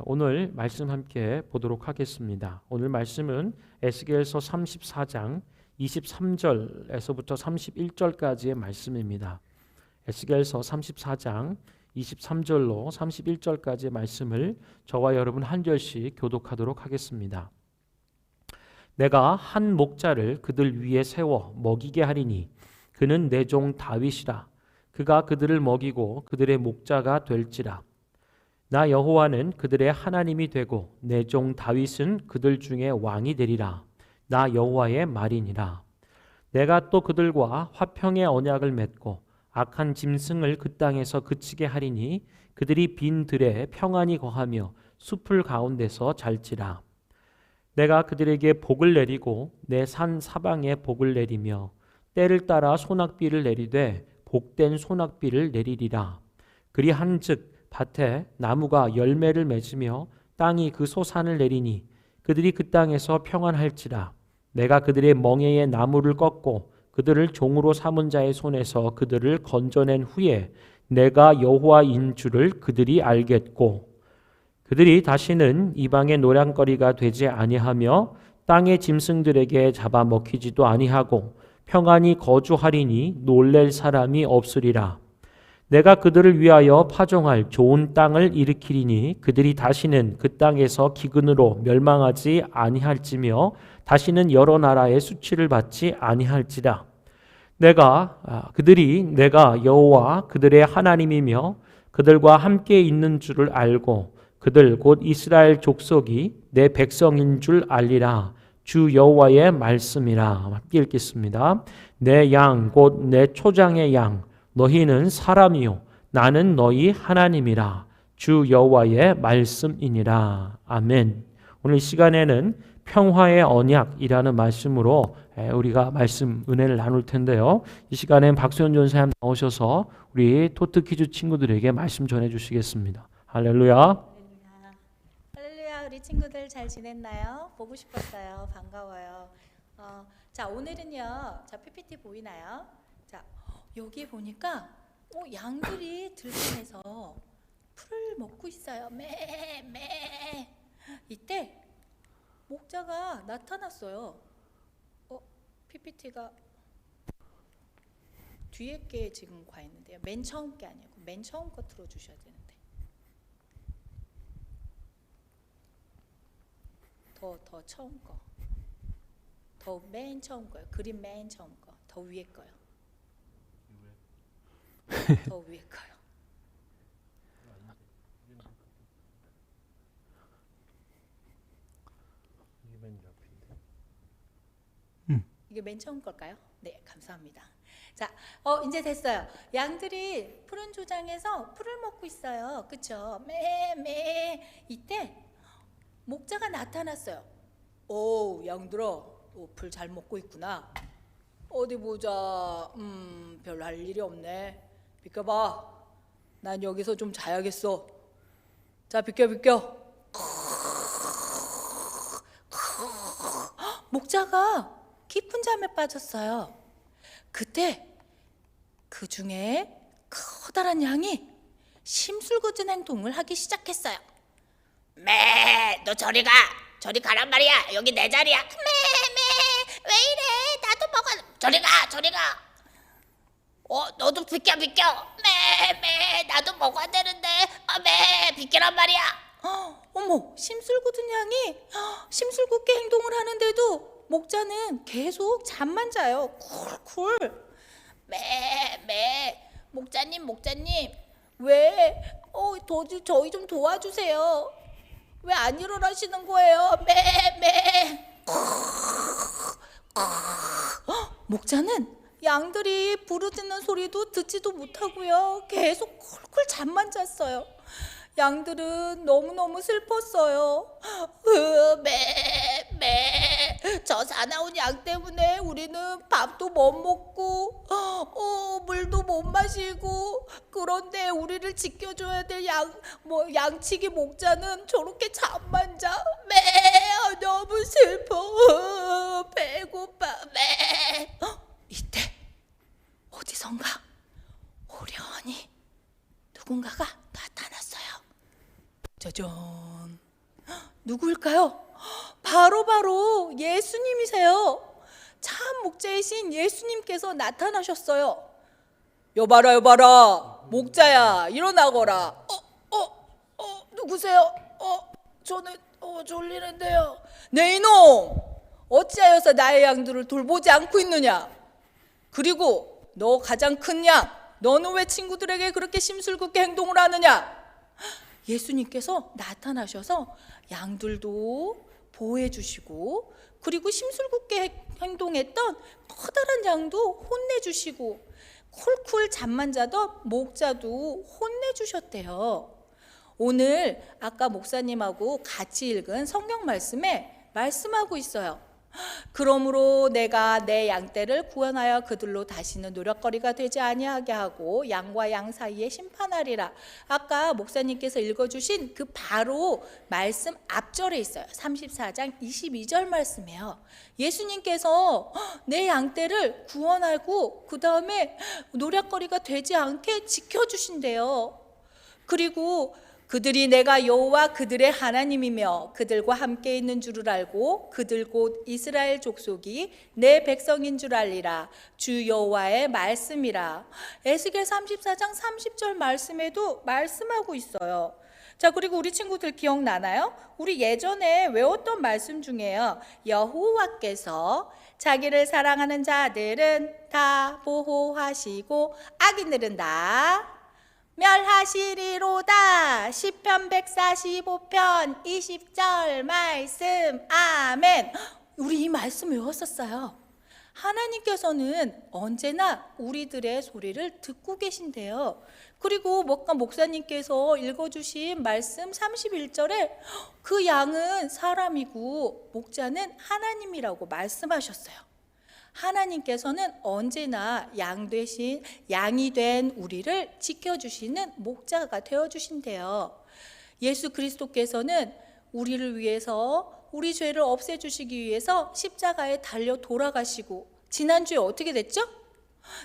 오늘 말씀 함께 보도록 하겠습니다. 오늘 말씀은 에스겔서 34장 23절에서부터 31절까지의 말씀입니다. 에스겔서 34장 23절로 31절까지의 말씀을 저와 여러분 한 절씩 교독하도록 하겠습니다. 내가 한 목자를 그들 위에 세워 먹이게 하리니 그는 내 종 다윗이라. 그가 그들을 먹이고 그들의 목자가 될지라. 나 여호와는 그들의 하나님이 되고 내 종 다윗은 그들 중에 왕이 되리라. 나 여호와의 말이니라. 내가 또 그들과 화평의 언약을 맺고 악한 짐승을 그 땅에서 그치게 하리니 그들이 빈 들에 평안히 거하며 숲을 가운데서 잘지라. 내가 그들에게 복을 내리고 내 산 사방에 복을 내리며 때를 따라 소낙비를 내리되 복된 소낙비를 내리리라. 그리 한즉 밭에 나무가 열매를 맺으며 땅이 그 소산을 내리니 그들이 그 땅에서 평안할지라. 내가 그들의 멍에의 나무를 꺾고 그들을 종으로 삼은 자의 손에서 그들을 건져낸 후에 내가 여호와인 줄을 그들이 알겠고 그들이 다시는 이방의 노량거리가 되지 아니하며 땅의 짐승들에게 잡아먹히지도 아니하고 평안히 거주하리니 놀랄 사람이 없으리라. 내가 그들을 위하여 파종할 좋은 땅을 일으키리니 그들이 다시는 그 땅에서 기근으로 멸망하지 아니할지며 다시는 여러 나라의 수치를 받지 아니할지라. 그들이 내가 여호와 그들의 하나님이며 그들과 함께 있는 줄을 알고 그들 곧 이스라엘 족속이 내 백성인 줄 알리라. 주 여호와의 말씀이라. 함께 읽겠습니다. 내 양 곧 내 초장의 양 너희는 사람이요 나는 너희 하나님이라. 주 여호와의 말씀이니라. 아멘. 오늘 이 시간에는 평화의 언약이라는 말씀으로 우리가 말씀 은혜를 나눌 텐데요. 이 시간엔 박수현 전사님 나오셔서 우리 토트 퀴즈 친구들에게 말씀 전해 주시겠습니다. 할렐루야. 할렐루야. 우리 친구들 잘 지냈나요? 보고 싶었어요. 반가워요. 자, 오늘은요. 자, PPT 보이나요? 자, 여기 보니까 양들이 들판에서 풀을 먹고 있어요. 매. 이때 목자가 나타났어요. PPT가 뒤에 게 지금 가 있는데요. 맨 처음 게 아니고 맨 처음 거 틀어주셔야 되는데. 더 처음 거. 더 맨 처음 거요. 그림 맨 처음 거. 더 위에 거요. 더 위에 거요. 이게 맨 처음 걸까요? 네, 감사합니다. 자, 이제 됐어요. 양들이 푸른 조장에서 풀을 먹고 있어요. 그쵸? 매. 이때 목자가 나타났어요. 오, 양들아, 풀 잘 먹고 있구나. 어디 보자. 별로 할 일이 없네. 비켜봐. 난 여기서 좀 자야겠어. 자, 비켜. 목자가 깊은 잠에 빠졌어요. 그때 그 중에 커다란 양이 심술궂은 행동을 하기 시작했어요. 너 저리 가란 말이야. 여기 내 자리야. 왜 이래? 나도 먹어. 저리 가. 너도 비켜. 나도 먹어야 되는데. 비켜란 말이야. 어머, 심술궂은 양이 심술궂게 행동을 하는데도 목자는 계속 잠만 자요. 쿨. 목자님. 왜? 저희 좀 도와주세요. 왜 안 일어나시는 거예요? 목자는 양들이 부르짖는 소리도 듣지도 못하고요. 계속 쿨쿨 잠만 잤어요. 양들은 너무너무 슬펐어요. 저 사나운 양 때문에 우리는 밥도 못 먹고 물도 못 마시고, 그런데 우리를 지켜줘야 될 양치기 목자는 저렇게 잠만 자. 너무 슬퍼. 배고파. 이때 어디선가 호련히 누군가가 나타났어요. 짜잔. 누구일까요? 바로 예수님이세요. 참 목자이신 예수님께서 나타나셨어요. 여봐라, 목자야, 일어나거라. 누구세요? 저는 졸리는데요. 네 이놈, 어찌하여서 나의 양들을 돌보지 않고 있느냐? 그리고 너 가장 큰 양, 너는 왜 친구들에게 그렇게 심술궂게 행동을 하느냐? 예수님께서 나타나셔서 양들도 보호해 주시고, 그리고 심술궂게 행동했던 커다란 양도 혼내주시고, 쿨쿨 잠만 자던 목자도 혼내주셨대요. 오늘 아까 목사님하고 같이 읽은 성경 말씀에 말씀하고 있어요. 그러므로 내가 내 양떼를 구원하여 그들로 다시는 노략거리가 되지 아니하게 하고 양과 양 사이에 심판하리라. 아까 목사님께서 읽어주신 그 바로 말씀 앞절에 있어요. 34장 22절 말씀이에요. 예수님께서 내 양떼를 구원하고 그 다음에 노략거리가 되지 않게 지켜주신대요. 그리고 그들이 내가 여호와 그들의 하나님이며 그들과 함께 있는 줄을 알고 그들 곧 이스라엘 족속이 내 백성인 줄 알리라. 주 여호와의 말씀이라. 에스겔 34장 30절 말씀에도 말씀하고 있어요. 자, 그리고 우리 친구들 기억나나요? 우리 예전에 외웠던 말씀 중에요. 여호와께서 자기를 사랑하는 자들은 다 보호하시고 악인들은 다 멸하시리로다. 시편 145편 20절 말씀. 아멘. 우리 이 말씀 외웠었어요. 하나님께서는 언제나 우리들의 소리를 듣고 계신데요. 그리고 목사님께서 읽어주신 말씀 31절에 그 양은 사람이고 목자는 하나님이라고 말씀하셨어요. 하나님께서는 언제나 양이 된 우리를 지켜주시는 목자가 되어주신대요. 예수 그리스도께서는 우리를 위해서 우리 죄를 없애주시기 위해서 십자가에 달려 돌아가시고 지난주에 어떻게 됐죠?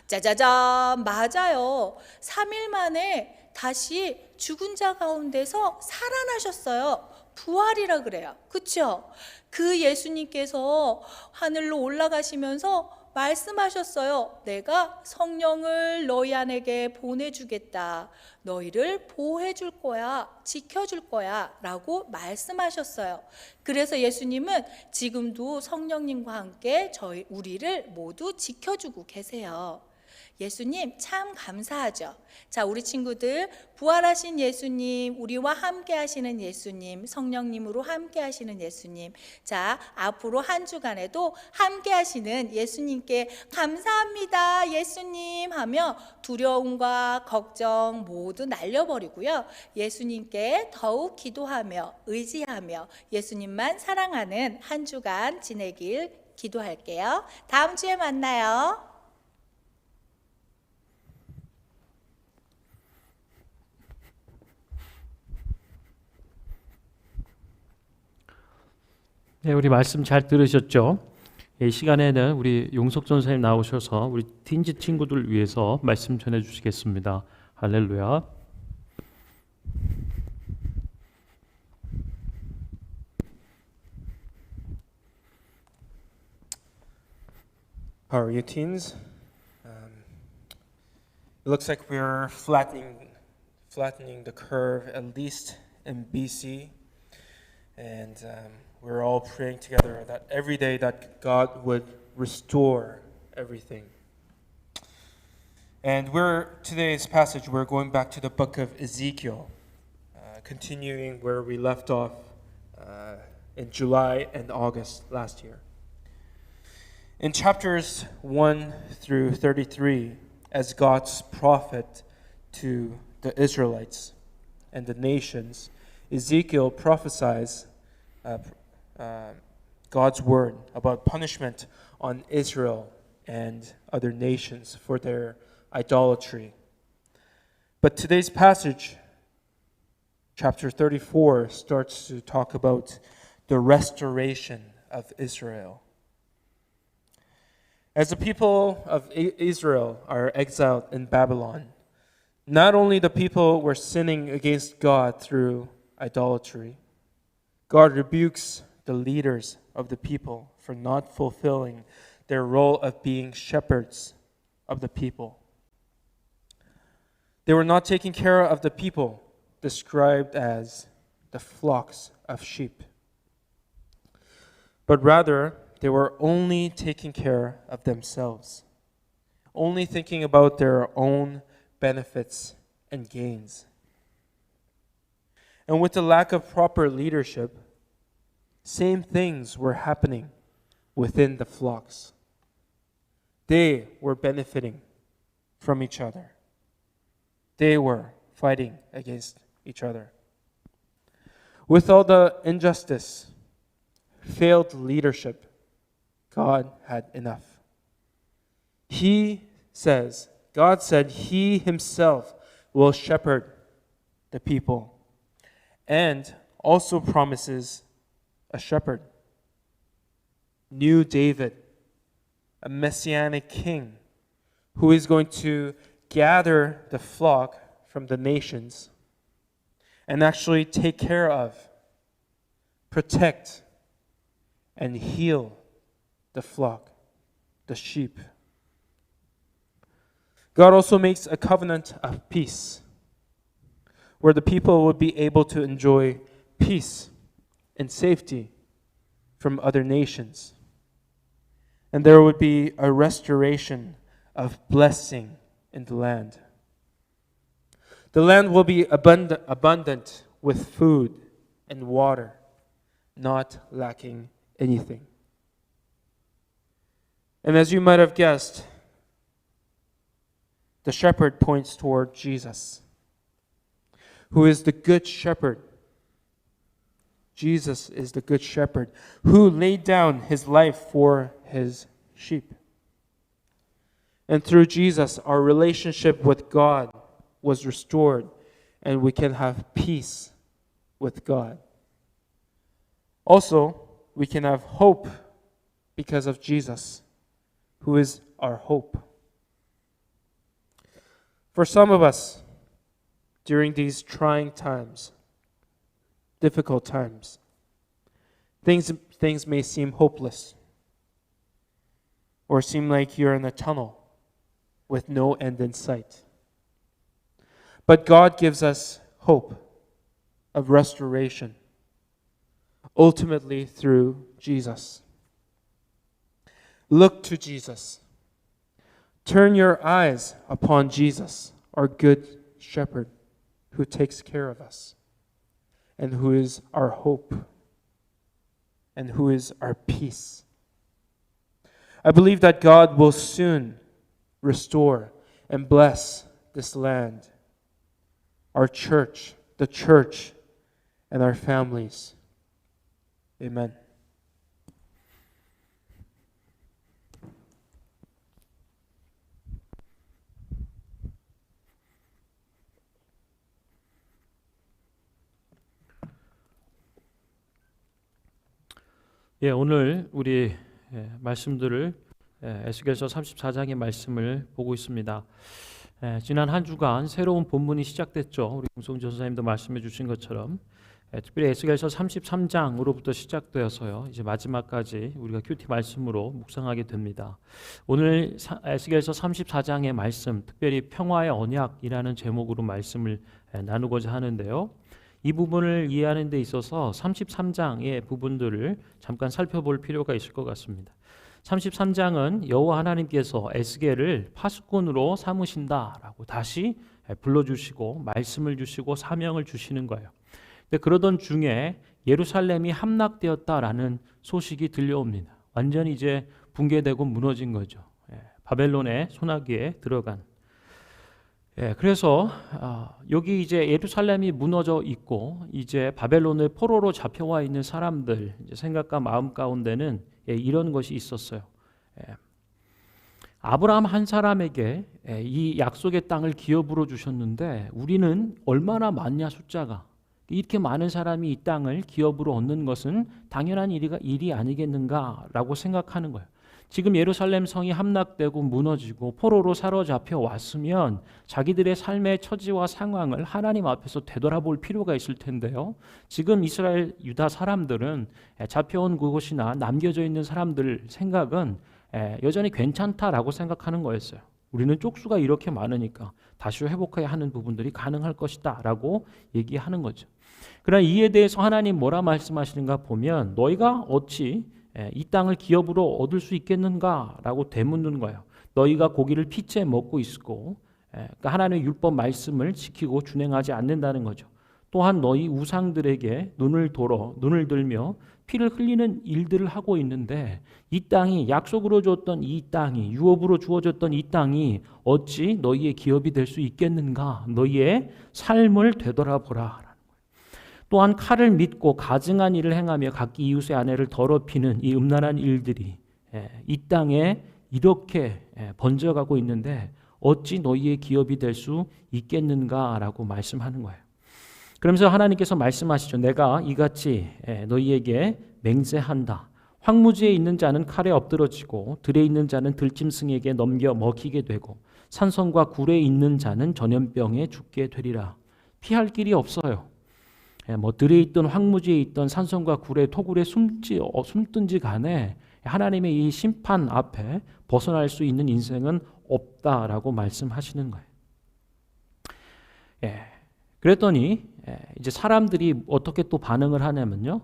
짜자잔, 맞아요. 3일 만에 다시 죽은 자 가운데서 살아나셨어요. 부활이라 그래요. 그렇죠? 그 예수님께서 하늘로 올라가시면서 말씀하셨어요. 내가 성령을 너희 안에게 보내주겠다. 너희를 보호해 줄 거야. 지켜줄 거야. 라고 말씀하셨어요. 그래서 예수님은 지금도 성령님과 함께 우리를 모두 지켜주고 계세요. 예수님 참 감사하죠. 자, 우리 친구들, 부활하신 예수님, 우리와 함께 하시는 예수님, 성령님으로 함께 하시는 예수님. 자, 앞으로 한 주간에도 함께 하시는 예수님께 감사합니다 예수님 하며 두려움과 걱정 모두 날려버리고요. 예수님께 더욱 기도하며 의지하며 예수님만 사랑하는 한 주간 지내길 기도할게요. 다음 주에 만나요. 네, 우리 말씀 잘 들으셨죠? 이 시간에는 우리 용석 전사님 나오셔서 우리 틴지 친구들 위해서 말씀 전해 주시겠습니다. 할렐루야. How are you, teens? It looks like we're flattening the curve, at least in BC, and we're all praying together that every day that God would restore everything. And today's passage, we're going back to the book of Ezekiel, continuing where we left off in July and August last year. In chapters 1 through 33, as God's prophet to the Israelites and the nations, Ezekiel prophesies God's word about punishment on Israel and other nations for their idolatry. But today's passage, chapter 34, starts to talk about the restoration of Israel. As the people of Israel are exiled in Babylon, not only the people were sinning against God through idolatry, God rebukes the leaders of the people for not fulfilling their role of being shepherds of the people. They were not taking care of the people, described as the flocks of sheep, but rather they were only taking care of themselves, only thinking about their own benefits and gains. And with the lack of proper leadership, same things were happening within the flocks. They were benefiting from each other. They were fighting against each other. With all the injustice, failed leadership, God had enough. God said He Himself will shepherd the people, and also promises a shepherd, new David, a messianic king who is going to gather the flock from the nations and actually take care of, protect, and heal the flock, the sheep. God also makes a covenant of peace, where the people would be able to enjoy peace and safety from other nations. And there would be a restoration of blessing in the land. The land will be abundant with food and water, not lacking anything. And as you might have guessed, the shepherd points toward Jesus, who is the good shepherd. Jesus is the good shepherd who laid down His life for His sheep. And through Jesus, our relationship with God was restored, and we can have peace with God. Also, we can have hope because of Jesus, who is our hope. For some of us, during these trying times, difficult times, things may seem hopeless, or seem like you're in a tunnel with no end in sight. But God gives us hope of restoration, ultimately through Jesus. Look to Jesus. Turn your eyes upon Jesus, our good shepherd, who takes care of us, and who is our hope, and who is our peace. I believe that God will soon restore and bless this land, our church, the church, and our families. Amen. 예, 오늘 우리 말씀들을 에스겔서 34장의 말씀을 보고 있습니다. 지난 한 주간 새로운 본문이 시작됐죠. 우리 김성준 선생님도 말씀해 주신 것처럼 특별히 에스겔서 33장으로부터 시작되어서요. 이제 마지막까지 우리가 큐티 말씀으로 묵상하게 됩니다. 오늘 에스겔서 34장의 말씀, 특별히 평화의 언약이라는 제목으로 말씀을 나누고자 하는데요. 이 부분을 이해하는 데 있어서 33장의 부분들을 잠깐 살펴볼 필요가 있을 것 같습니다. 33장은 여호와 하나님께서 에스겔을 파수꾼으로 삼으신다라고 다시 불러주시고 말씀을 주시고 사명을 주시는 거예요. 근데 그러던 중에 예루살렘이 함락되었다라는 소식이 들려옵니다. 완전히 이제 붕괴되고 무너진 거죠. 바벨론의 손아귀에 들어간. 그래서 여기 이제 예루살렘이 무너져 있고 이제 바벨론의 포로로 잡혀와 있는 사람들 이제 생각과 마음 가운데는 이런 것이 있었어요. 아브라함 한 사람에게 이 약속의 땅을 기업으로 주셨는데 우리는 얼마나 많냐 숫자가 이렇게 많은 사람이 이 땅을 기업으로 얻는 것은 당연한 일이 아니겠는가라고 생각하는 거예요. 지금 예루살렘 성이 함락되고 무너지고 포로로 사로잡혀 왔으면 자기들의 삶의 처지와 상황을 하나님 앞에서 되돌아볼 필요가 있을 텐데요. 지금 이스라엘 유다 사람들은 잡혀온 그곳이나 남겨져 있는 사람들 생각은 여전히 괜찮다라고 생각하는 거였어요. 우리는 쪽수가 이렇게 많으니까 다시 회복해야 하는 부분들이 가능할 것이다 라고 얘기하는 거죠. 그러나 이에 대해서 하나님 뭐라 말씀하시는가 보면 너희가 어찌 이 땅을 기업으로 얻을 수 있겠는가라고 되묻는 거예요. 너희가 고기를 피째 먹고 있고 그러니까 하나님의 율법 말씀을 지키고 준행하지 않는다는 거죠. 또한 너희 우상들에게 눈을 들며 피를 흘리는 일들을 하고 있는데 이 땅이 약속으로 줬던 이 땅이 유업으로 주어졌던 이 땅이 어찌 너희의 기업이 될 수 있겠는가? 너희의 삶을 되돌아보라. 또한 칼을 믿고 가증한 일을 행하며 각기 이웃의 아내를 더럽히는 이 음란한 일들이 이 땅에 이렇게 번져가고 있는데 어찌 너희의 기업이 될 수 있겠는가라고 말씀하는 거예요. 그러면서 하나님께서 말씀하시죠. 내가 이같이 너희에게 맹세한다. 황무지에 있는 자는 칼에 엎드러지고 들에 있는 자는 들짐승에게 넘겨 먹히게 되고 산성과 굴에 있는 자는 전염병에 죽게 되리라. 피할 길이 없어요. 들에 있던 황무지에 있던 산성과 굴에 토굴에 숨든지 간에 하나님의 이 심판 앞에 벗어날 수 있는 인생은 없다라고 말씀하시는 거예요. 그랬더니 이제 사람들이 어떻게 또 반응을 하냐면요.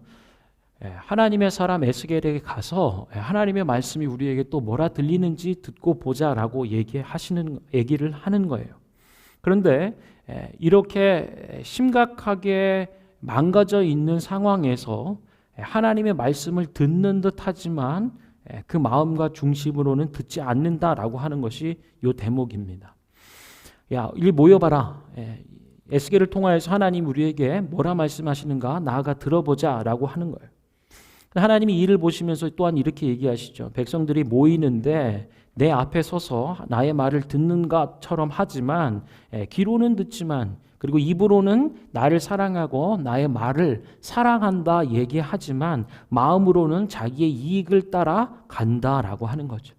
하나님의 사람 에스겔에게 가서 하나님의 말씀이 우리에게 또 뭐라 들리는지 듣고 보자라고 얘기를 하는 거예요. 그런데 이렇게 심각하게 망가져 있는 상황에서 하나님의 말씀을 듣는 듯 하지만 그 마음과 중심으로는 듣지 않는다라고 하는 것이 이 대목입니다. 야, 일 모여봐라. 에스겔을 통하여서 하나님 우리에게 뭐라 말씀하시는가 나아가 들어보자라고 하는 거예요. 하나님이 이를 보시면서 또한 이렇게 얘기하시죠. 백성들이 모이는데 내 앞에 서서 나의 말을 듣는 것처럼 하지만 귀로는 듣지만 그리고 입으로는 나를 사랑하고 나의 말을 사랑한다 얘기하지만 마음으로는 자기의 이익을 따라 간다라고 하는 거죠.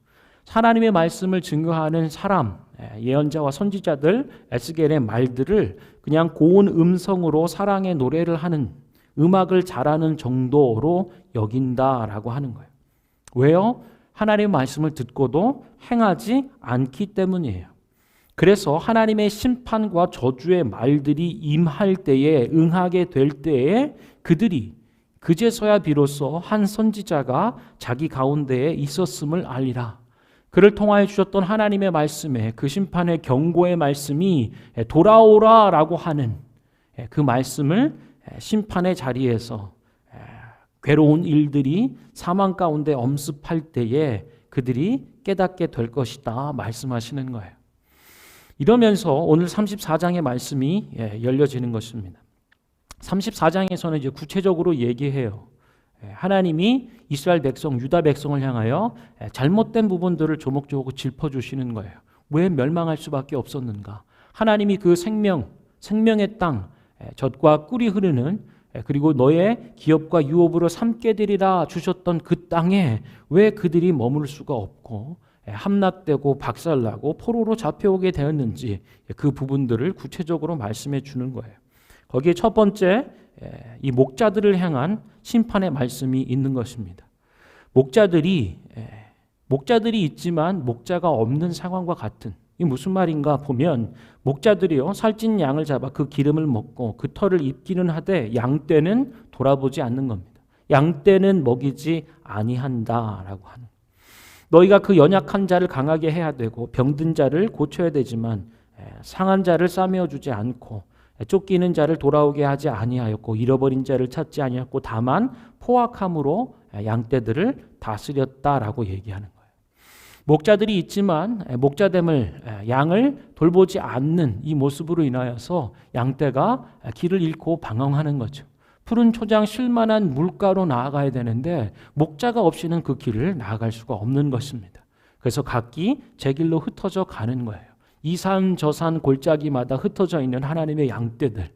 하나님의 말씀을 증거하는 사람, 예언자와 선지자들 에스겔의 말들을 그냥 고운 음성으로 사랑의 노래를 하는 음악을 잘하는 정도로 여긴다라고 하는 거예요. 왜요? 하나님의 말씀을 듣고도 행하지 않기 때문이에요. 그래서 하나님의 심판과 저주의 말들이 임할 때에 응하게 될 때에 그들이 그제서야 비로소 한 선지자가 자기 가운데에 있었음을 알리라. 그를 통하여 주셨던 하나님의 말씀에 그 심판의 경고의 말씀이 돌아오라라고 하는 그 말씀을 심판의 자리에서 괴로운 일들이 사망 가운데 엄습할 때에 그들이 깨닫게 될 것이다 말씀하시는 거예요. 이러면서 오늘 34장의 말씀이 열려지는 것입니다. 34장에서는 이제 구체적으로 얘기해요. 하나님이 이스라엘 백성, 유다 백성을 향하여 잘못된 부분들을 조목조목 짚어주시는 거예요. 왜 멸망할 수밖에 없었는가? 하나님이 그 생명의 땅, 젖과 꿀이 흐르는 그리고 너의 기업과 유업으로 삼게 되리라 주셨던 그 땅에 왜 그들이 머물 수가 없고 함락되고 박살나고 포로로 잡혀오게 되었는지 그 부분들을 구체적으로 말씀해 주는 거예요. 거기에 첫 번째 이 목자들을 향한 심판의 말씀이 있는 것입니다. 목자들이 있지만 목자가 없는 상황과 같은, 이 무슨 말인가 보면 목자들이요 살찐 양을 잡아 그 기름을 먹고 그 털을 입기는 하되 양떼는 돌아보지 않는 겁니다. 양떼는 먹이지 아니한다라고 하는. 너희가 그 연약한 자를 강하게 해야 되고 병든 자를 고쳐야 되지만 상한 자를 싸매어 주지 않고 쫓기는 자를 돌아오게 하지 아니하였고 잃어버린 자를 찾지 아니하였고 다만 포악함으로 양떼들을 다스렸다라고 얘기하는 거예요. 목자들이 있지만 목자됨을 양을 돌보지 않는 이 모습으로 인하여서 양떼가 길을 잃고 방황하는 거죠. 푸른 초장 쉴만한 물가로 나아가야 되는데 목자가 없이는 그 길을 나아갈 수가 없는 것입니다. 그래서 각기 제 길로 흩어져 가는 거예요. 이 산 저 산 골짜기마다 흩어져 있는 하나님의 양떼들.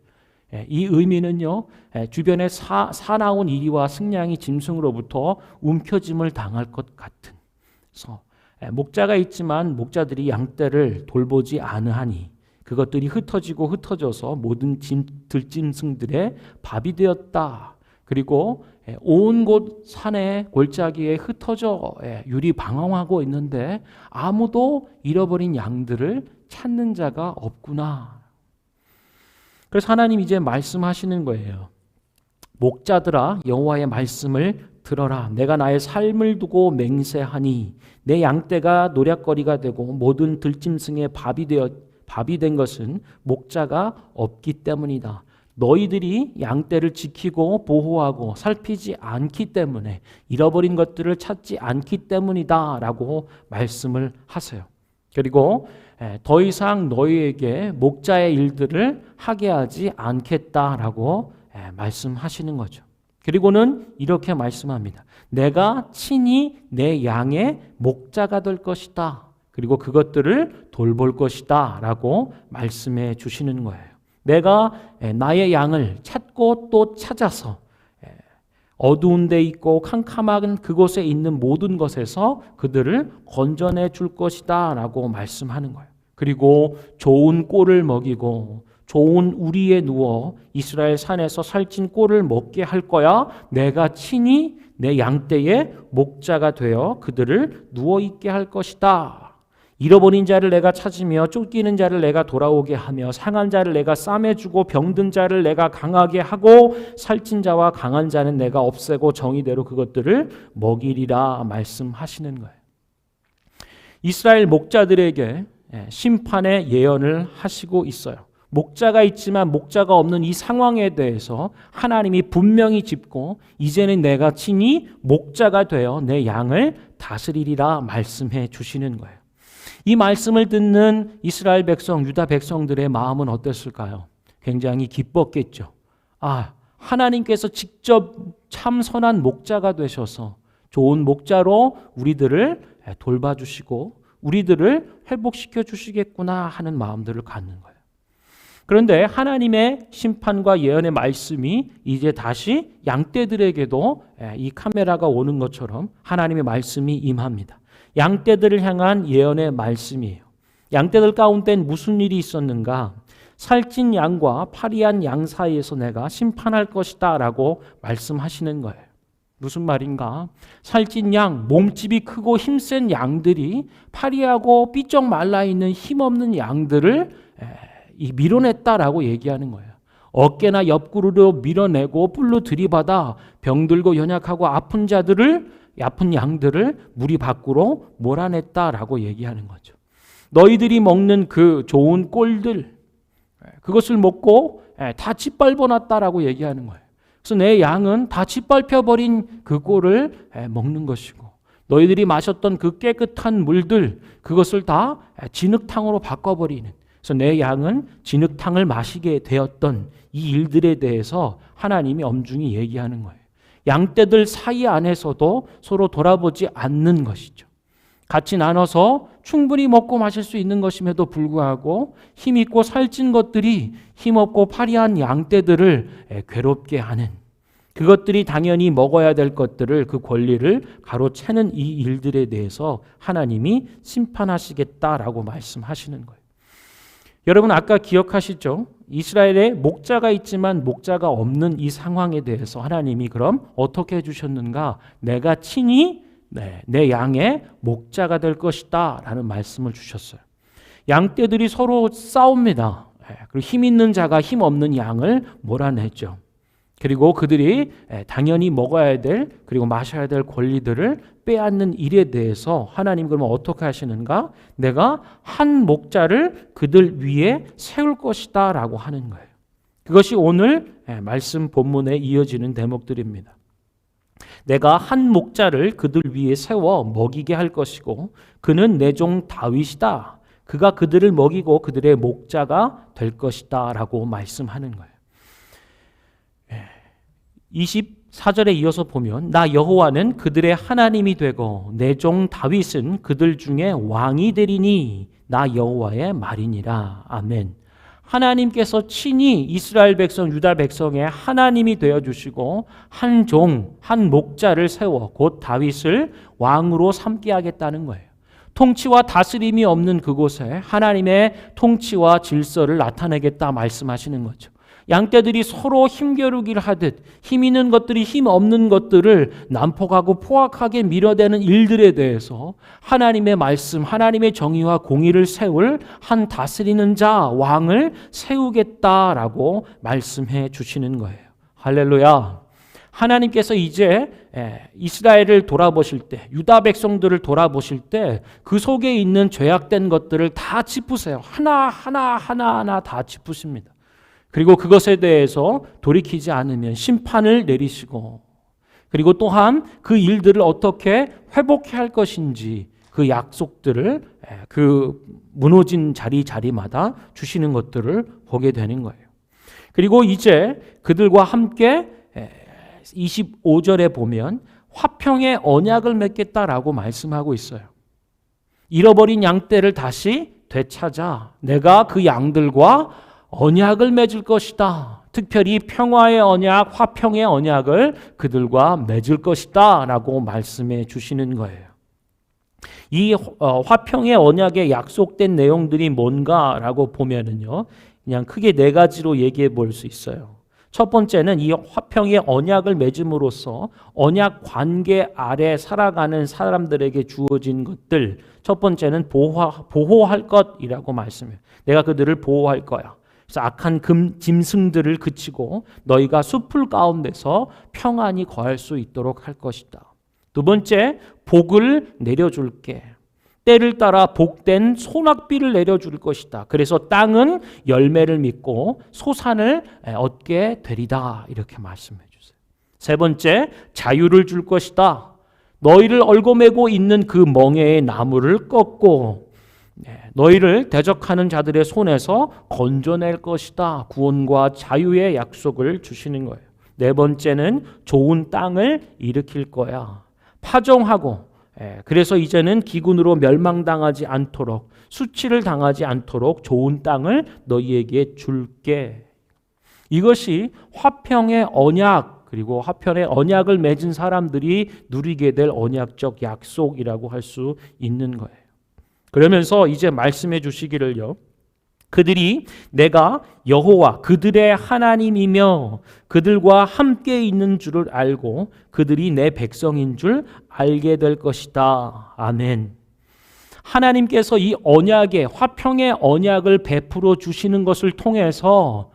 이 의미는요, 주변에 사나운 이리와 승냥이 짐승으로부터 움켜짐을 당할 것 같은 목자가 있지만 목자들이 양떼를 돌보지 않으하니 그것들이 흩어지고 흩어져서 모든 들짐승들의 밥이 되었다. 그리고 온 곳 산의 골짜기에 흩어져 유리방황하고 있는데 아무도 잃어버린 양들을 찾는 자가 없구나. 그래서 하나님 이제 말씀하시는 거예요. 목자들아, 여호와의 말씀을 들어라. 내가 나의 삶을 두고 맹세하니 내 양떼가 노략거리가 되고 모든 들짐승의 밥이 된 것은 목자가 없기 때문이다. 너희들이 양떼를 지키고 보호하고 살피지 않기 때문에, 잃어버린 것들을 찾지 않기 때문이다 라고 말씀을 하세요. 그리고 더 이상 너희에게 목자의 일들을 하게 하지 않겠다라고 말씀하시는 거죠. 그리고는 이렇게 말씀합니다. 내가 친히 내 양의 목자가 될 것이다. 그리고 그것들을 돌볼 것이다 라고 말씀해 주시는 거예요. 내가 나의 양을 찾고 또 찾아서 어두운 데 있고 캄캄한 그곳에 있는 모든 것에서 그들을 건져내 줄 것이다 라고 말씀하는 거예요. 그리고 좋은 꼴을 먹이고 좋은 우리에 누워 이스라엘 산에서 살찐 꼴을 먹게 할 거야. 내가 친히 내 양떼의 목자가 되어 그들을 누워있게 할 것이다. 잃어버린 자를 내가 찾으며 쫓기는 자를 내가 돌아오게 하며 상한 자를 내가 싸매주고 병든 자를 내가 강하게 하고 살찐 자와 강한 자는 내가 없애고 정의대로 그것들을 먹이리라 말씀하시는 거예요. 이스라엘 목자들에게 심판의 예언을 하시고 있어요. 목자가 있지만 목자가 없는 이 상황에 대해서 하나님이 분명히 짚고 이제는 내가 친히 목자가 되어 내 양을 다스리리라 말씀해 주시는 거예요. 이 말씀을 듣는 이스라엘 백성, 유다 백성들의 마음은 어땠을까요? 굉장히 기뻤겠죠. 하나님께서 직접 참 선한 목자가 되셔서 좋은 목자로 우리들을 돌봐주시고 우리들을 회복시켜 주시겠구나 하는 마음들을 갖는 거예요. 그런데 하나님의 심판과 예언의 말씀이 이제 다시 양떼들에게도 이 카메라가 오는 것처럼 하나님의 말씀이 임합니다. 양떼들을 향한 예언의 말씀이에요. 양떼들 가운데는 무슨 일이 있었는가? 살찐 양과 파리한 양 사이에서 내가 심판할 것이다 라고 말씀하시는 거예요. 무슨 말인가? 살찐 양, 몸집이 크고 힘센 양들이 파리하고 삐쩍 말라있는 힘없는 양들을 밀어냈다라고 얘기하는 거예요. 어깨나 옆구리로 밀어내고 뿔로 들이받아 병들고 연약하고 아픈 양들을 무리 밖으로 몰아냈다라고 얘기하는 거죠. 너희들이 먹는 그 좋은 꼴들, 그것을 먹고 다 짓밟아놨다라고 얘기하는 거예요. 그래서 내 양은 다 짓밟혀버린 그 꼴을 먹는 것이고 너희들이 마셨던 그 깨끗한 물들, 그것을 다 진흙탕으로 바꿔버리는, 그래서 내 양은 진흙탕을 마시게 되었던 이 일들에 대해서 하나님이 엄중히 얘기하는 거예요. 양떼들 사이 안에서도 서로 돌아보지 않는 것이죠. 같이 나눠서 충분히 먹고 마실 수 있는 것임에도 불구하고 힘있고 살찐 것들이 힘없고 파리한 양떼들을 괴롭게 하는, 그것들이 당연히 먹어야 될 것들을, 그 권리를 가로채는 이 일들에 대해서 하나님이 심판하시겠다라고 말씀하시는 거예요. 여러분 아까 기억하시죠? 이스라엘에 목자가 있지만 목자가 없는 이 상황에 대해서 하나님이 그럼 어떻게 해주셨는가? 내가 친히 내 양의 목자가 될 것이다 라는 말씀을 주셨어요. 양떼들이 서로 싸웁니다. 그리고 힘 있는 자가 힘 없는 양을 몰아내죠. 그리고 그들이 당연히 먹어야 될, 그리고 마셔야 될 권리들을 빼앗는 일에 대해서 하나님 그러면 어떻게 하시는가? 내가 한 목자를 그들 위에 세울 것이다 라고 하는 거예요. 그것이 오늘 말씀 본문에 이어지는 대목들입니다. 내가 한 목자를 그들 위에 세워 먹이게 할 것이고 그는 내 종 다윗이다. 그가 그들을 먹이고 그들의 목자가 될 것이다 라고 말씀하는 거예요. 24절에 이어서 보면 나 여호와는 그들의 하나님이 되고 내 종 다윗은 그들 중에 왕이 되리니 나 여호와의 말이니라. 아멘. 하나님께서 친히 이스라엘 백성, 유다 백성의 하나님이 되어주시고 한 종, 한 목자를 세워 곧 다윗을 왕으로 삼게 하겠다는 거예요. 통치와 다스림이 없는 그곳에 하나님의 통치와 질서를 나타내겠다 말씀하시는 거죠. 양떼들이 서로 힘겨루기를 하듯 힘 있는 것들이 힘 없는 것들을 난폭하고 포악하게 밀어대는 일들에 대해서 하나님의 말씀, 하나님의 정의와 공의를 세울 한 다스리는 자, 왕을 세우겠다라고 말씀해 주시는 거예요. 할렐루야. 하나님께서 이제 이스라엘을 돌아보실 때, 유다 백성들을 돌아보실 때 그 속에 있는 죄악된 것들을 다 짚으세요. 하나 다 짚으십니다. 그리고 그것에 대해서 돌이키지 않으면 심판을 내리시고, 그리고 또한 그 일들을 어떻게 회복해야 할 것인지 그 약속들을 그 무너진 자리마다 주시는 것들을 보게 되는 거예요. 그리고 이제 그들과 함께 25절에 보면 화평의 언약을 맺겠다라고 말씀하고 있어요. 잃어버린 양떼를 다시 되찾아 내가 그 양들과 언약을 맺을 것이다. 특별히 평화의 언약, 화평의 언약을 그들과 맺을 것이다 라고 말씀해 주시는 거예요. 이 화평의 언약에 약속된 내용들이 뭔가라고 보면은요, 그냥 크게 네 가지로 얘기해 볼 수 있어요. 첫 번째는 이 화평의 언약을 맺음으로써 언약 관계 아래 살아가는 사람들에게 주어진 것들, 첫 번째는 보호할 것이라고 말씀해요. 내가 그들을 보호할 거야. 그래서 악한 짐승들을 그치고 너희가 숲풀 가운데서 평안히 거할 수 있도록 할 것이다. 두 번째, 복을 내려줄게. 때를 따라 복된 소낙비를 내려줄 것이다. 그래서 땅은 열매를 맺고 소산을 얻게 되리다. 이렇게 말씀해 주세요. 세 번째, 자유를 줄 것이다. 너희를 얽어매고 있는 그 멍에의 나무를 꺾고 너희를 대적하는 자들의 손에서 건져낼 것이다. 구원과 자유의 약속을 주시는 거예요. 네 번째는 좋은 땅을 일으킬 거야. 파종하고 그래서 이제는 기근으로 멸망당하지 않도록, 수치를 당하지 않도록 좋은 땅을 너희에게 줄게. 이것이 화평의 언약, 그리고 화평의 언약을 맺은 사람들이 누리게 될 언약적 약속이라고 할 수 있는 거예요. 그러면서 이제 말씀해 주시기를요, 그들이 내가 여호와 그들의 하나님이며 그들과 함께 있는 줄을 알고 그들이 내 백성인 줄 알게 될 것이다. 아멘. 하나님께서 이 언약의, 화평의 언약을 베풀어 주시는 것을 통해서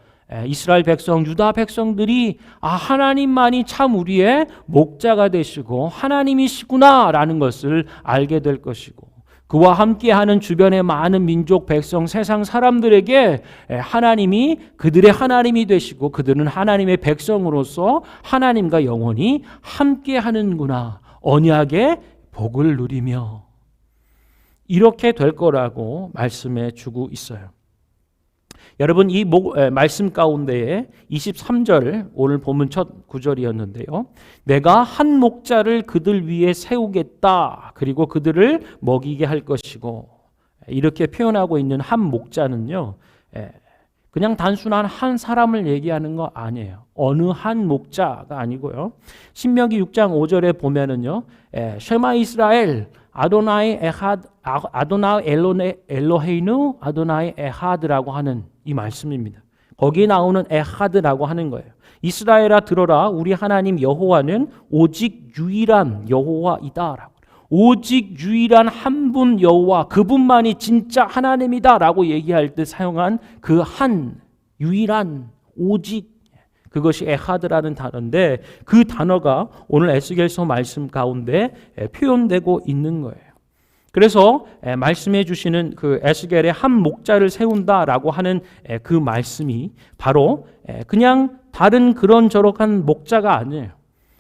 이스라엘 백성, 유다 백성들이 하나님만이 참 우리의 목자가 되시고 하나님이시구나라는 것을 알게 될 것이고, 그와 함께하는 주변의 많은 민족, 백성, 세상 사람들에게 하나님이 그들의 하나님이 되시고 그들은 하나님의 백성으로서 하나님과 영원히 함께하는구나, 언약의 복을 누리며 이렇게 될 거라고 말씀해 주고 있어요. 여러분, 이 말씀 가운데에 23절, 오늘 본문 첫 구절이었는데요, 내가 한 목자를 그들 위에 세우겠다, 그리고 그들을 먹이게 할 것이고, 이렇게 표현하고 있는 한 목자는요, 그냥 단순한 한 사람을 얘기하는 거 아니에요. 어느 한 목자가 아니고요, 신명기 6장 5절에 보면은요, 쉐마 이스라엘 아도나이 에하드, 아도나 엘로헤이누 아도나이 에하드라고 하는 이 말씀입니다. 거기에 나오는 에하드라고 하는 거예요. 이스라엘아 들어라, 우리 하나님 여호와는 오직 유일한 여호와이다라고. 오직 유일한 한 분 여호와, 그분만이 진짜 하나님이다라고 얘기할 때 사용한 그 한, 유일한, 오직, 그것이 에하드라는 단어인데 그 단어가 오늘 에스겔서 말씀 가운데 표현되고 있는 거예요. 그래서 말씀해 주시는 그 에스겔의 한 목자를 세운다라고 하는 그 말씀이 바로 그냥 다른 그런저런한 목자가 아니에요.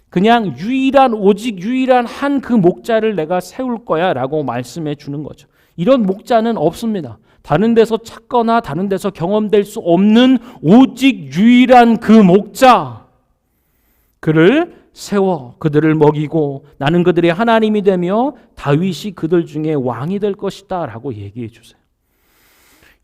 그냥 유일한, 오직 유일한 한 그 목자를 내가 세울 거야 라고 말씀해 주는 거죠. 이런 목자는 없습니다. 다른 데서 찾거나 다른 데서 경험될 수 없는 오직 유일한 그 목자, 그를 세워 그들을 먹이고 나는 그들의 하나님이 되며 다윗이 그들 중에 왕이 될 것이다 라고 얘기해 주세요.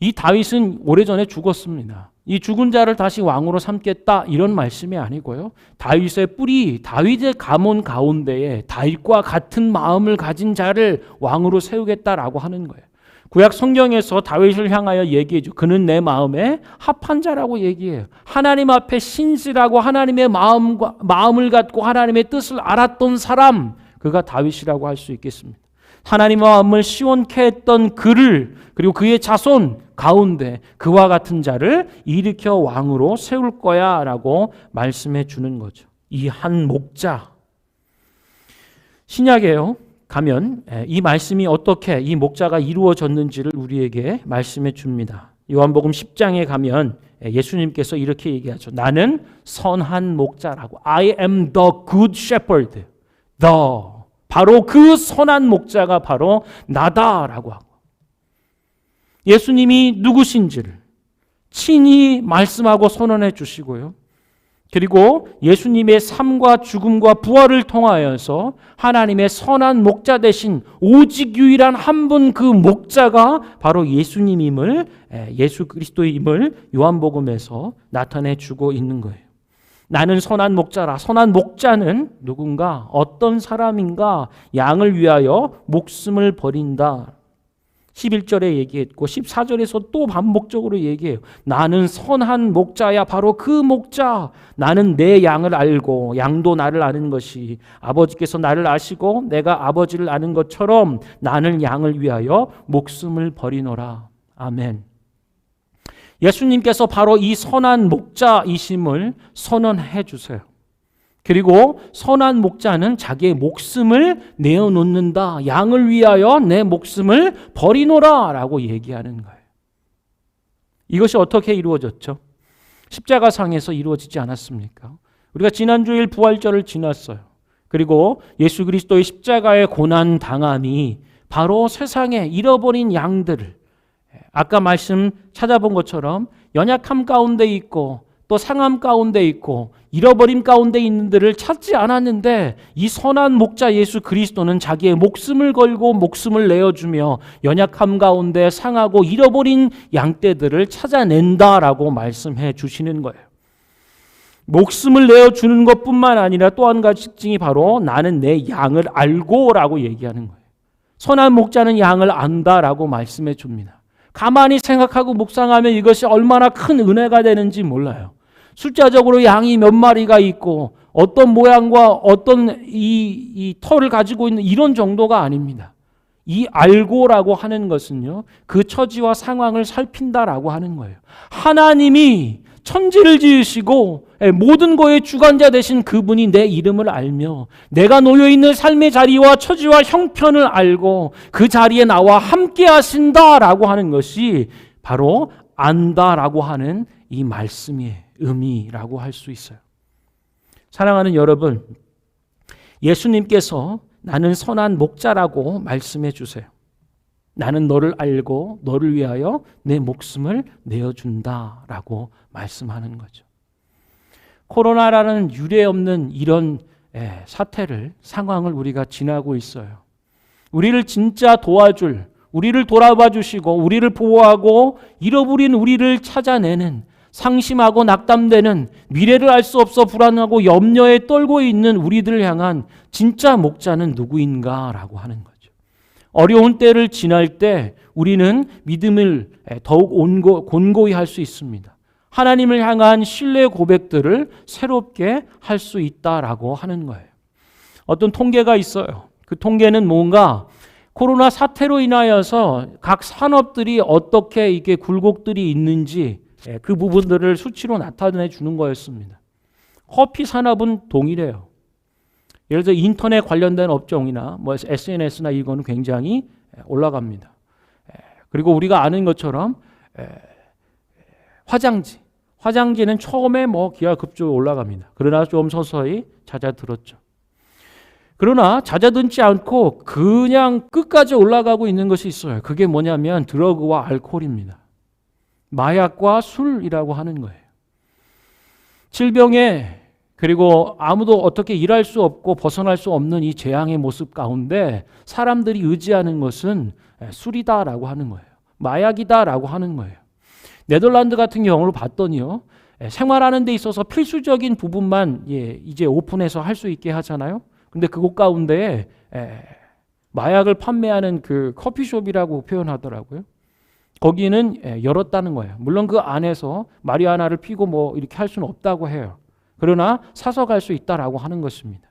이 다윗은 오래전에 죽었습니다. 이 죽은 자를 다시 왕으로 삼겠다 이런 말씀이 아니고요. 다윗의 뿌리, 다윗의 가문 가운데에 다윗과 같은 마음을 가진 자를 왕으로 세우겠다라고 하는 거예요. 구약 성경에서 다윗을 향하여 얘기해줘. 그는 내 마음에 합한 자라고 얘기해요. 하나님 앞에 신실하고 하나님의 마음을 갖고 하나님의 뜻을 알았던 사람, 그가 다윗이라고 할 수 있겠습니다. 하나님의 마음을 시원케 했던 그를, 그리고 그의 자손 가운데 그와 같은 자를 일으켜 왕으로 세울 거야 라고 말씀해 주는 거죠. 이 한 목자. 신약에요 가면 이 말씀이 어떻게 이 목자가 이루어졌는지를 우리에게 말씀해 줍니다. 요한복음 10장에 가면 예수님께서 이렇게 얘기하죠. 나는 선한 목자라고. I am the good shepherd. 바로 그 선한 목자가 바로 나다라고 하고, 예수님이 누구신지를 친히 말씀하고 선언해 주시고요. 그리고 예수님의 삶과 죽음과 부활을 통하여서 하나님의 선한 목자 되신 오직 유일한 한 분 그 목자가 바로 예수님임을, 예수 그리스도임을 요한복음에서 나타내 주고 있는 거예요. 나는 선한 목자라. 선한 목자는 누군가, 어떤 사람인가, 양을 위하여 목숨을 버린다. 11절에 얘기했고 14절에서 또 반복적으로 얘기해요. 나는 선한 목자야. 바로 그 목자. 나는 내 양을 알고 양도 나를 아는 것이, 아버지께서 나를 아시고 내가 아버지를 아는 것처럼 나는 양을 위하여 목숨을 버리노라. 아멘. 예수님께서 바로 이 선한 목자이심을 선언해 주세요. 그리고 선한 목자는 자기의 목숨을 내어놓는다. 양을 위하여 내 목숨을 버리노라 라고 얘기하는 거예요. 이것이 어떻게 이루어졌죠? 십자가상에서 이루어지지 않았습니까? 우리가 지난주일 부활절을 지났어요. 그리고 예수 그리스도의 십자가의 고난 당함이 바로 세상에 잃어버린 양들을, 아까 말씀 찾아본 것처럼 연약함 가운데 있고 또 상함 가운데 있고 잃어버림 가운데 있는 들을 찾지 않았는데, 이 선한 목자 예수 그리스도는 자기의 목숨을 걸고 목숨을 내어주며 연약함 가운데 상하고 잃어버린 양떼들을 찾아낸다라고 말씀해 주시는 거예요. 목숨을 내어주는 것뿐만 아니라 또 한 가지 특징이 바로 나는 내 양을 알고 라고 얘기하는 거예요. 선한 목자는 양을 안다라고 말씀해 줍니다. 가만히 생각하고 묵상하면 이것이 얼마나 큰 은혜가 되는지 몰라요. 숫자적으로 양이 몇 마리가 있고 어떤 모양과 어떤 이 털을 가지고 있는 이런 정도가 아닙니다. 이 알고라고 하는 것은요, 그 처지와 상황을 살핀다라고 하는 거예요. 하나님이 천지를 지으시고 모든 것의 주관자 되신 그분이 내 이름을 알며 내가 놓여있는 삶의 자리와 처지와 형편을 알고 그 자리에 나와 함께 하신다라고 하는 것이 바로 안다라고 하는 이 말씀의 의미라고 할 수 있어요. 사랑하는 여러분, 예수님께서 나는 선한 목자라고 말씀해 주세요. 나는 너를 알고 너를 위하여 내 목숨을 내어준다라고 말씀하는 거죠. 코로나라는 유례 없는 이런 사태를, 상황을 우리가 지나고 있어요. 우리를 진짜 도와줄, 우리를 돌아봐 주시고 우리를 보호하고 잃어버린 우리를 찾아내는, 상심하고 낙담되는, 미래를 알 수 없어 불안하고 염려에 떨고 있는 우리들을 향한 진짜 목자는 누구인가라고 하는 거죠. 어려운 때를 지날 때 우리는 믿음을 더욱 곤고히 할 수 있습니다. 하나님을 향한 신뢰 고백들을 새롭게 할 수 있다라고 하는 거예요. 어떤 통계가 있어요. 그 통계는 뭔가 코로나 사태로 인하여서 각 산업들이 어떻게 이게 굴곡들이 있는지 그 부분들을 수치로 나타내 주는 거였습니다. 커피 산업은 동일해요. 예를 들어 인터넷 관련된 업종이나 뭐 SNS나 이거는 굉장히 올라갑니다. 그리고 우리가 아는 것처럼 화장지는 처음에 뭐 기하급수로 올라갑니다. 그러나 좀 서서히 잦아들었죠. 그러나 잦아들지 않고 그냥 끝까지 올라가고 있는 것이 있어요. 그게 뭐냐면 드러그와 알코올입니다. 마약과 술이라고 하는 거예요. 질병에, 그리고 아무도 어떻게 일할 수 없고 벗어날 수 없는 이 재앙의 모습 가운데 사람들이 의지하는 것은 술이다라고 하는 거예요. 마약이다라고 하는 거예요. 네덜란드 같은 경우를 봤더니요, 생활하는 데 있어서 필수적인 부분만 이제 오픈해서 할 수 있게 하잖아요. 근데 그곳 가운데 마약을 판매하는 그 커피숍이라고 표현하더라고요. 거기는 열었다는 거예요. 물론 그 안에서 마리아나를 피고 뭐 이렇게 할 수는 없다고 해요. 그러나 사서 갈 수 있다라고 하는 것입니다.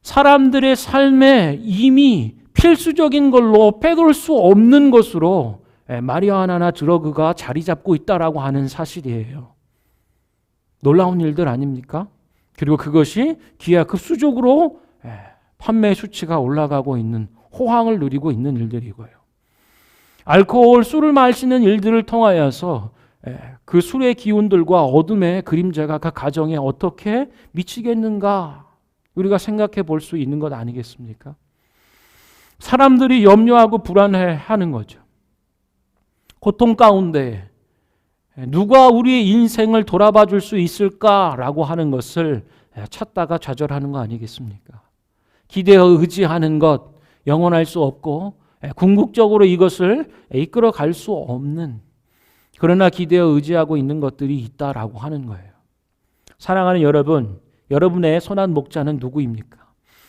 사람들의 삶에 이미 필수적인 걸로 빼놓을 수 없는 것으로 마리아나나 드러그가 자리 잡고 있다라고 하는 사실이에요. 놀라운 일들 아닙니까? 그리고 그것이 기하급수적으로 판매 수치가 올라가고 있는, 호황을 누리고 있는 일들이고요. 알코올, 술을 마시는 일들을 통하여서 그 술의 기운들과 어둠의 그림자가 그 가정에 어떻게 미치겠는가 우리가 생각해 볼 수 있는 것 아니겠습니까? 사람들이 염려하고 불안해하는 거죠. 고통 가운데 누가 우리의 인생을 돌아봐 줄 수 있을까라고 하는 것을 찾다가 좌절하는 거 아니겠습니까? 기대어 의지하는 것, 영원할 수 없고 궁극적으로 이것을 이끌어 갈 수 없는, 그러나 기대어 의지하고 있는 것들이 있다라고 하는 거예요. 사랑하는 여러분, 여러분의 선한 목자는 누구입니까?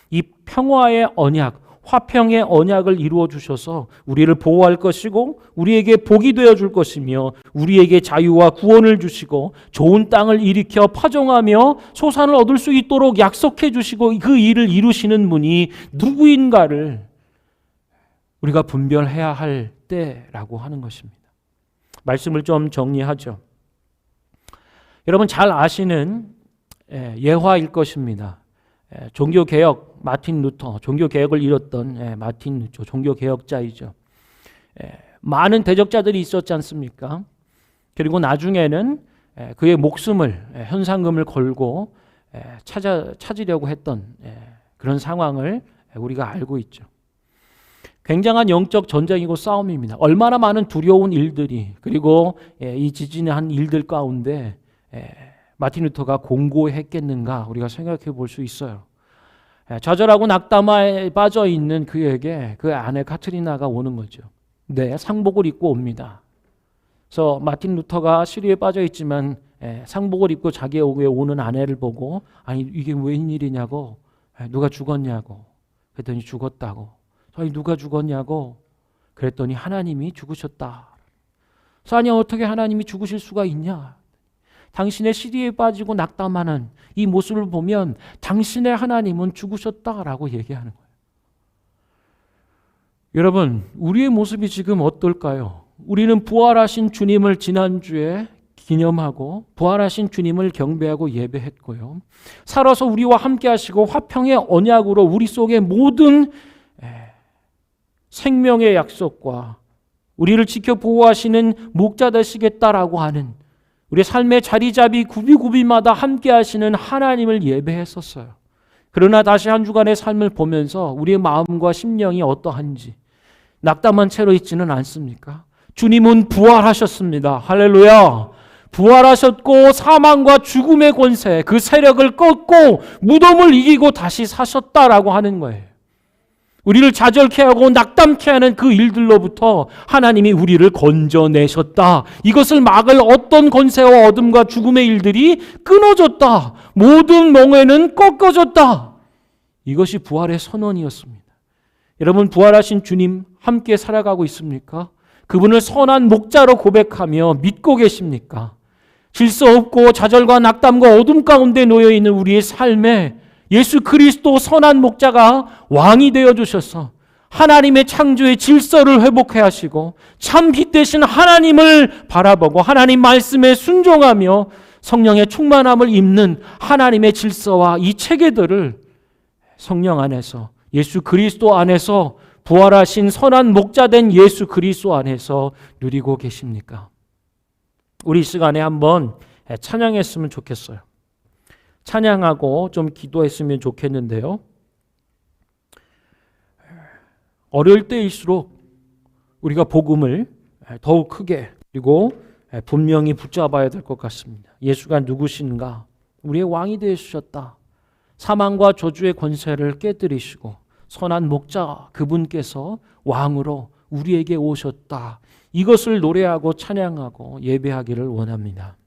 이 평화의 언약, 화평의 언약을 이루어 주셔서 우리를 보호할 것이고 우리에게 복이 되어 줄 것이며 우리에게 자유와 구원을 주시고 좋은 땅을 일으켜 파종하며 소산을 얻을 수 있도록 약속해 주시고 그 일을 이루시는 분이 누구인가를 우리가 분별해야 할 때라고 하는 것입니다. 말씀을 좀 정리하죠. 여러분 잘 아시는 예화일 것입니다. 종교개혁 마틴 루터, 종교개혁을 이뤘던 마틴 루터, 종교개혁자이죠. 많은 대적자들이 있었지 않습니까? 그리고 나중에는 그의 목숨을, 현상금을 걸고 찾으려고 했던 그런 상황을 우리가 알고 있죠. 굉장한 영적 전쟁이고 싸움입니다. 얼마나 많은 두려운 일들이, 그리고 이 지진한 일들 가운데 마틴 루터가 공고했겠는가 우리가 생각해 볼 수 있어요. 좌절하고 낙담에 빠져 있는 그에게 그 아내 카트리나가 오는 거죠. 네, 상복을 입고 옵니다. 그래서 마틴 루터가 시리에 빠져 있지만 상복을 입고 자기에게 오는 아내를 보고 아니 이게 웬일이냐고, 누가 죽었냐고 그랬더니 죽었다고. 아니 누가 죽었냐고 그랬더니 하나님이 죽으셨다. 그래서 아니 어떻게 하나님이 죽으실 수가 있냐? 당신의 시리에 빠지고 낙담하는 이 모습을 보면 당신의 하나님은 죽으셨다라고 얘기하는 거예요. 여러분, 우리의 모습이 지금 어떨까요? 우리는 부활하신 주님을 지난주에 기념하고 부활하신 주님을 경배하고 예배했고요. 살아서 우리와 함께 하시고 화평의 언약으로 우리 속에 모든 생명의 약속과 우리를 지켜 보호하시는 목자 되시겠다라고 하는 우리 삶의 자리잡이 구비구비마다 함께 하시는 하나님을 예배했었어요. 그러나 다시 한 주간의 삶을 보면서 우리의 마음과 심령이 어떠한지 낙담한 채로 있지는 않습니까? 주님은 부활하셨습니다. 할렐루야. 부활하셨고 사망과 죽음의 권세, 그 세력을 꺾고 무덤을 이기고 다시 사셨다라고 하는 거예요. 우리를 좌절케 하고 낙담케 하는 그 일들로부터 하나님이 우리를 건져내셨다. 이것을 막을 어떤 권세와 어둠과 죽음의 일들이 끊어졌다. 모든 멍에는 꺾어졌다. 이것이 부활의 선언이었습니다. 여러분 부활하신 주님 함께 살아가고 있습니까? 그분을 선한 목자로 고백하며 믿고 계십니까? 질서 없고 좌절과 낙담과 어둠 가운데 놓여있는 우리의 삶에 예수 그리스도 선한 목자가 왕이 되어주셔서 하나님의 창조의 질서를 회복해 하시고 참 빛 되신 하나님을 바라보고 하나님 말씀에 순종하며 성령의 충만함을 입는 하나님의 질서와 이 체계들을 성령 안에서 예수 그리스도 안에서 부활하신 선한 목자된 예수 그리스도 안에서 누리고 계십니까? 우리 이 시간에 한번 찬양했으면 좋겠어요. 찬양하고 좀 기도했으면 좋겠는데요. 어려울 때일수록 우리가 복음을 더욱 크게 그리고 분명히 붙잡아야 될 것 같습니다. 예수가 누구신가? 우리의 왕이 되어주셨다. 사망과 저주의 권세를 깨뜨리시고 선한 목자 그분께서 왕으로 우리에게 오셨다. 이것을 노래하고 찬양하고 예배하기를 원합니다.